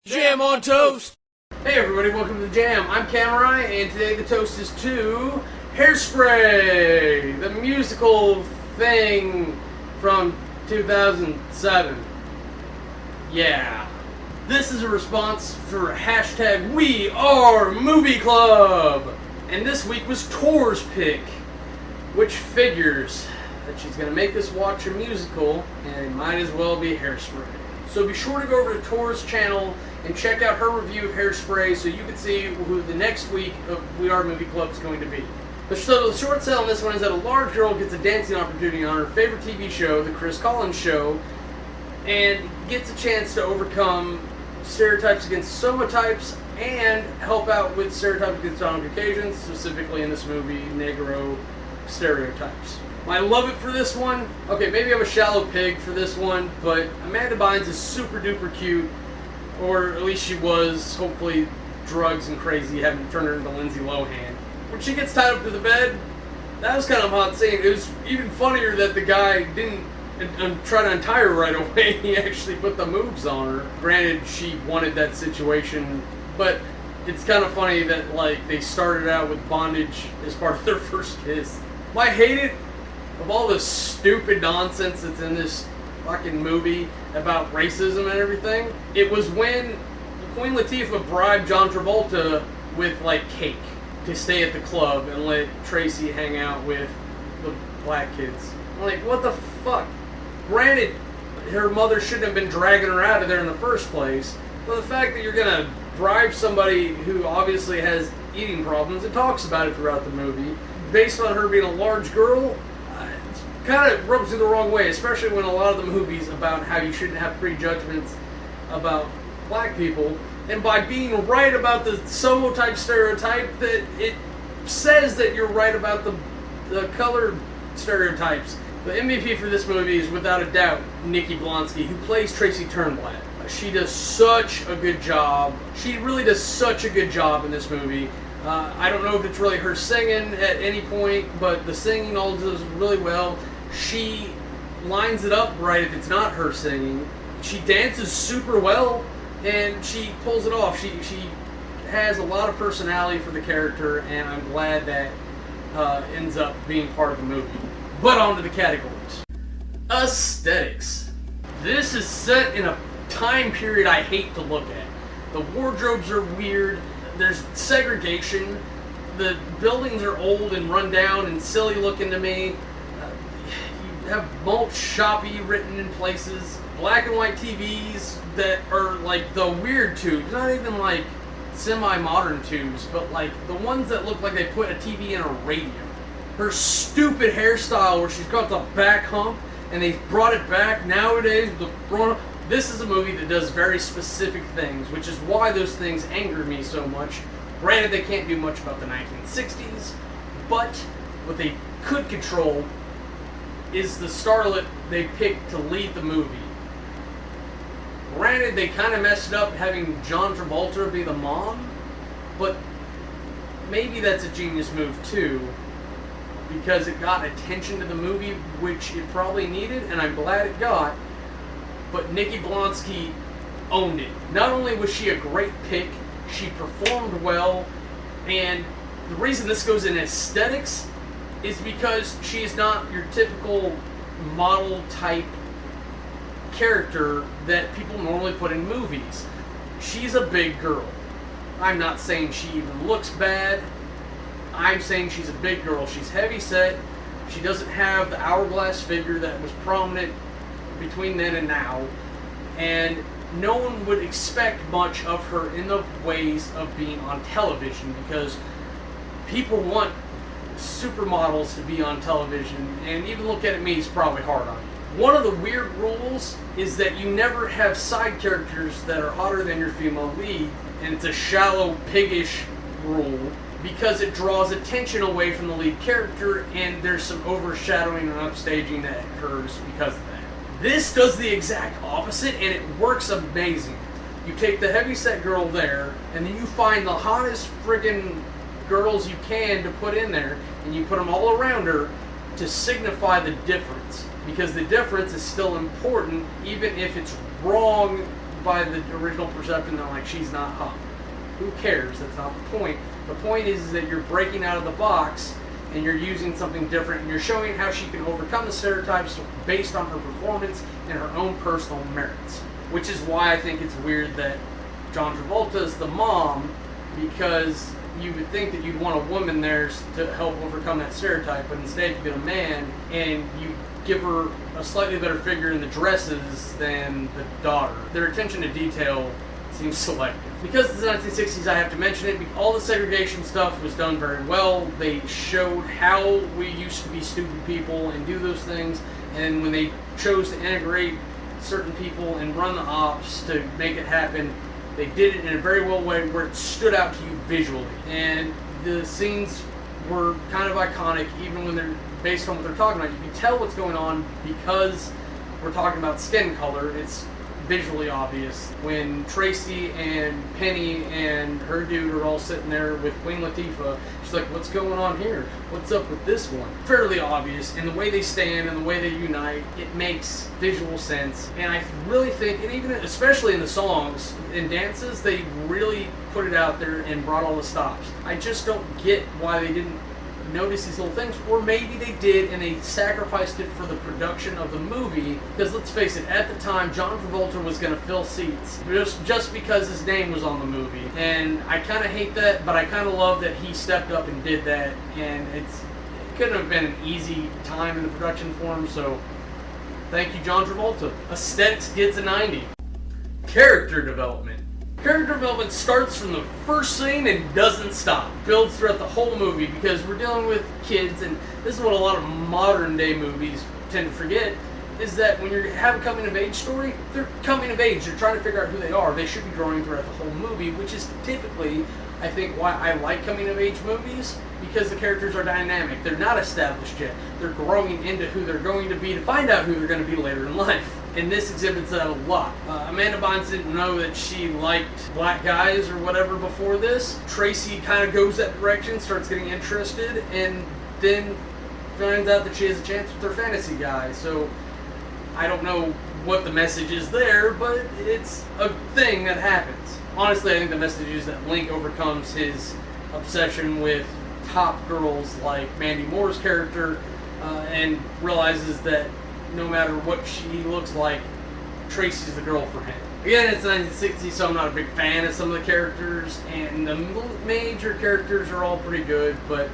Jam on toast! Hey everybody, welcome to the Jam. I'm Cameron, and today the toast is to Hairspray, the musical thing from 2007. Yeah. This is a response for hashtag We Are Movie Club. And this week was Tor's pick, which figures that she's going to make us watch a musical, and it might as well be Hairspray. So be sure to go over to Tor's channel and check out her review of Hairspray so you can see who the next week of We Are Movie Club is going to be. So the short sell on this one is that a large girl gets a dancing opportunity on her favorite TV show, The Chris Collins Show, and gets a chance to overcome stereotypes against somotypes and help out with stereotypes against on occasions, specifically in this movie, Negro stereotypes. I love it for this one. Okay, maybe I'm a shallow pig for this one, but Amanda Bynes is super duper cute, or at least she was. Hopefully drugs and crazy haven't turned her into Lindsay Lohan. When she gets tied up to the bed, that was kind of a hot scene. It was even funnier that the guy didn't try to untie her right away. He actually put the moves on her. Granted, she wanted that situation, but it's kind of funny that like they started out with bondage as part of their first kiss. I hate it. Of all the stupid nonsense that's in this fucking movie about racism and everything, it was when Queen Latifah bribed John Travolta with like cake to stay at the club and let Tracy hang out with the black kids. I'm like, what the fuck? Granted, her mother shouldn't have been dragging her out of there in the first place, but the fact that you're gonna bribe somebody who obviously has eating problems and talks about it throughout the movie, based on her being a large girl, kind of rubs you the wrong way, especially when a lot of the movies about how you shouldn't have prejudgments about black people, and by being right about the somotype stereotype, that it says that you're right about the colored stereotypes. The MVP for this movie is without a doubt Nikki Blonsky, who plays Tracy Turnblad. She does such a good job. She really does such a good job in this movie. I don't know if it's really her singing at any point, but the singing all does really well. She lines it up right if it's not her singing. She dances super well, and she pulls it off. She has a lot of personality for the character, and I'm glad that ends up being part of the movie. But on to the categories. Aesthetics. This is set in a time period I hate to look at. The wardrobes are weird. There's segregation. The buildings are old and run down and silly looking to me. You have mulch shoppy written in places. Black and white TVs that are like the weird tubes. Not even like semi-modern tubes, but like the ones that look like they put a TV in a radio. Her stupid hairstyle where she's got the back hump and they brought it back nowadays with the grown-up. This is a movie that does very specific things, which is why those things anger me so much. Granted, they can't do much about the 1960s, but what they could control is the starlet they picked to lead the movie. Granted, they kind of messed up having John Travolta be the mom, but maybe that's a genius move too, because it got attention to the movie, which it probably needed, and I'm glad it got. But Nikki Blonsky owned it. Not only was she a great pick, she performed well, and the reason this goes in aesthetics is because she is not your typical model type character that people normally put in movies. She's a big girl. I'm not saying she even looks bad. I'm saying she's a big girl. She's heavy set. She doesn't have the hourglass figure that was prominent between then and now, and no one would expect much of her in the ways of being on television, because people want supermodels to be on television, and even look at me is probably hard on you. One of the weird rules is that you never have side characters that are hotter than your female lead, and it's a shallow, piggish rule because it draws attention away from the lead character, and there's some overshadowing and upstaging that occurs because of that. This does the exact opposite, and it works amazing. You take the heavyset girl there, and then you find the hottest friggin' girls you can to put in there, and you put them all around her to signify the difference. Because the difference is still important, even if it's wrong by the original perception that like she's not hot. Who cares? That's not the point. The point is that you're breaking out of the box and you're using something different, and you're showing how she can overcome the stereotypes based on her performance and her own personal merits. Which is why I think it's weird that John Travolta is the mom, because you would think that you'd want a woman there to help overcome that stereotype, but instead you get a man and you give her a slightly better figure in the dresses than the daughter. Their attention to detail seems selective. Because it's the 1960s, I have to mention it. All the segregation stuff was done very well. They showed how we used to be stupid people and do those things, and when they chose to integrate certain people and run the ops to make it happen, they did it in a very well way where it stood out to you visually. And the scenes were kind of iconic, even when they're based on what they're talking about. You can tell what's going on because we're talking about skin color. It's visually obvious. When Tracy and Penny and her dude are all sitting there with Queen Latifah, she's like, what's going on here? What's up with this one? Fairly obvious, and the way they stand and the way they unite, it makes visual sense. And I really think, and even especially in the songs and dances, they really put it out there and brought all the stops. I just don't get why they didn't notice these little things, or maybe they did and they sacrificed it for the production of the movie, because let's face it, at the time John Travolta was going to fill seats just because his name was on the movie, and I kind of hate that, but I kind of love that he stepped up and did that, and it couldn't have been an easy time in the production for him, so thank you, John Travolta. Aesthetics gets a 90. Character development. Character development starts from the first scene and doesn't stop. Builds throughout the whole movie, because we're dealing with kids, and this is what a lot of modern day movies tend to forget, is that when you have a coming of age story, they're coming of age, they're trying to figure out who they are. They should be growing throughout the whole movie, which is typically, I think, why I like coming of age movies, because the characters are dynamic. They're not established yet. They're growing into who they're going to be to find out who they're going to be later in life. And this exhibits that a lot. Amanda Bynes didn't know that she liked black guys or whatever before this. Tracy kind of goes that direction, starts getting interested, and then finds out that she has a chance with her fantasy guy. So I don't know what the message is there, but it's a thing that happens. Honestly, I think the message is that Link overcomes his obsession with top girls like Mandy Moore's character, and realizes that no matter what she looks like, Tracy's the girl for him. Again, it's 1960s, so I'm not a big fan of some of the characters, and the major characters are all pretty good, but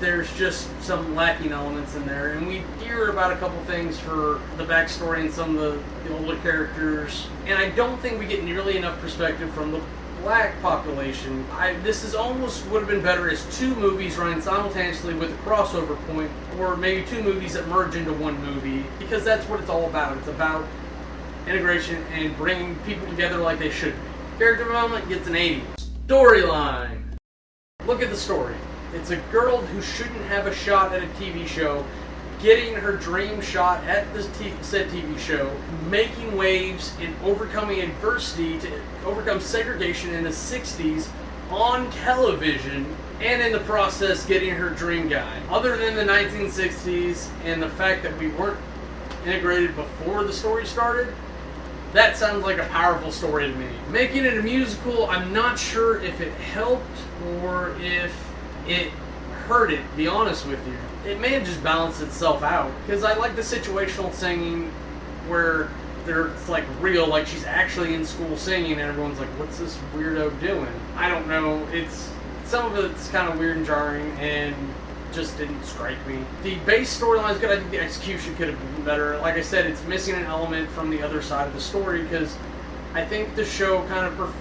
there's just some lacking elements in there. And we hear about a couple things for the backstory and some of the older characters, and I don't think we get nearly enough perspective from the black population. This is almost would have been better as two movies running simultaneously with a crossover point, or maybe two movies that merge into one movie, because that's what it's all about. It's about integration and bringing people together like they should be. Character development gets an 80. Storyline. Look at the story. It's a girl who shouldn't have a shot at a TV show, getting her dream shot at the said TV show, making waves and overcoming adversity to overcome segregation in the 60s on television, and in the process getting her dream guy. Other than the 1960s and the fact that we weren't integrated before the story started, that sounds like a powerful story to me. Making it a musical, I'm not sure if it helped or if it hurt it, to be honest with you. It may have just balanced itself out, because I like the situational singing where it's like real, like she's actually in school singing and everyone's like, what's this weirdo doing? I don't know, some of it's kind of weird and jarring and just didn't strike me. The base storyline is good. I think the execution could have been better. Like I said, it's missing an element from the other side of the story, because I think the show kind of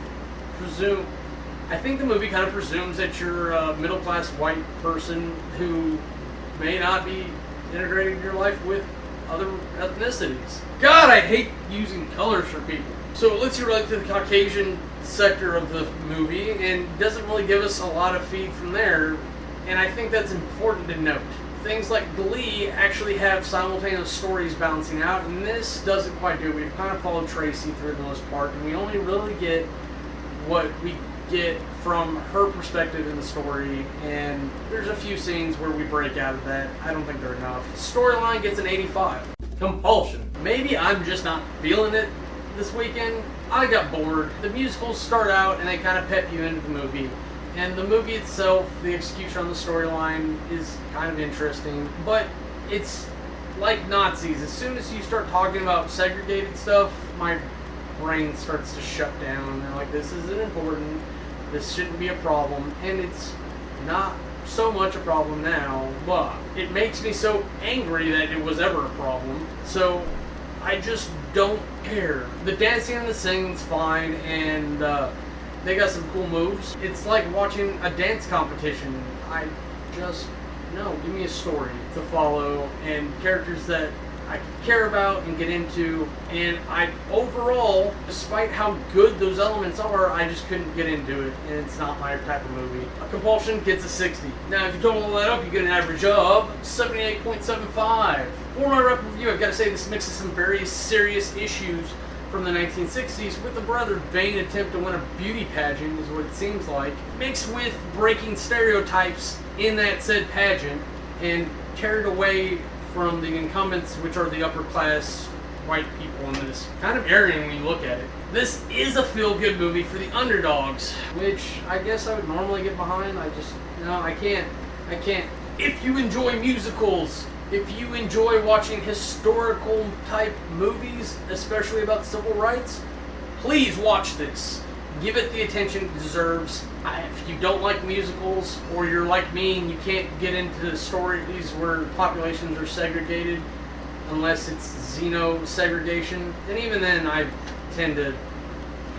I think the movie kind of presumes that you're a middle-class white person who may not be integrating your life with other ethnicities. God, I hate using colors for people. So it lets you relate to the Caucasian sector of the movie and doesn't really give us a lot of feed from there, and I think that's important to note. Things like Glee actually have simultaneous stories balancing out, and this doesn't quite do it. We've kind of followed Tracy through the most part, and we only really get what we get from her perspective in the story, and there's a few scenes where we break out of that. I don't think they're enough. Storyline gets an 85. Compulsion. Maybe I'm just not feeling it this weekend, I got bored. The musicals start out and they kind of pep you into the movie. And the movie itself, the execution on the storyline is kind of interesting. But it's like Nazis. As soon as you start talking about segregated stuff, my brain starts to shut down. They're like, this isn't important. This shouldn't be a problem. And it's not so much a problem now, but it makes me so angry that it was ever a problem. So I just don't care. The dancing and the singing's fine, and they got some cool moves. It's like watching a dance competition. I just, no, give me a story to follow and characters that I care about and get into. And I overall, despite how good those elements are, I just couldn't get into it, and it's not my type of movie. A Compulsion gets a 60. Now, if you total all that up, you get an average of 78.75. For my rep review, I've got to say this mixes some very serious issues from the 1960s with a rather vain attempt to win a beauty pageant, is what it seems like, mixed with breaking stereotypes in that said pageant and carried away from the incumbents, which are the upper class white people in this. Kind of Aryan when you look at it. This is a feel-good movie for the underdogs, which I guess I would normally get behind. I can't. If you enjoy musicals, if you enjoy watching historical type movies, especially about civil rights, please watch this. Give it the attention it deserves. If you don't like musicals, or you're like me and you can't get into stories where populations are segregated, unless it's xeno-segregation, and even then I tend to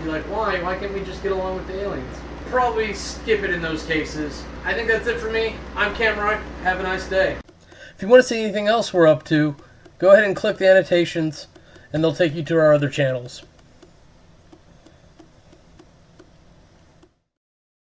be like, why? Why can't we just get along with the aliens? Probably skip it in those cases. I think that's it for me. I'm Cameron. Have a nice day. If you want to see anything else we're up to, go ahead and click the annotations, and they'll take you to our other channels.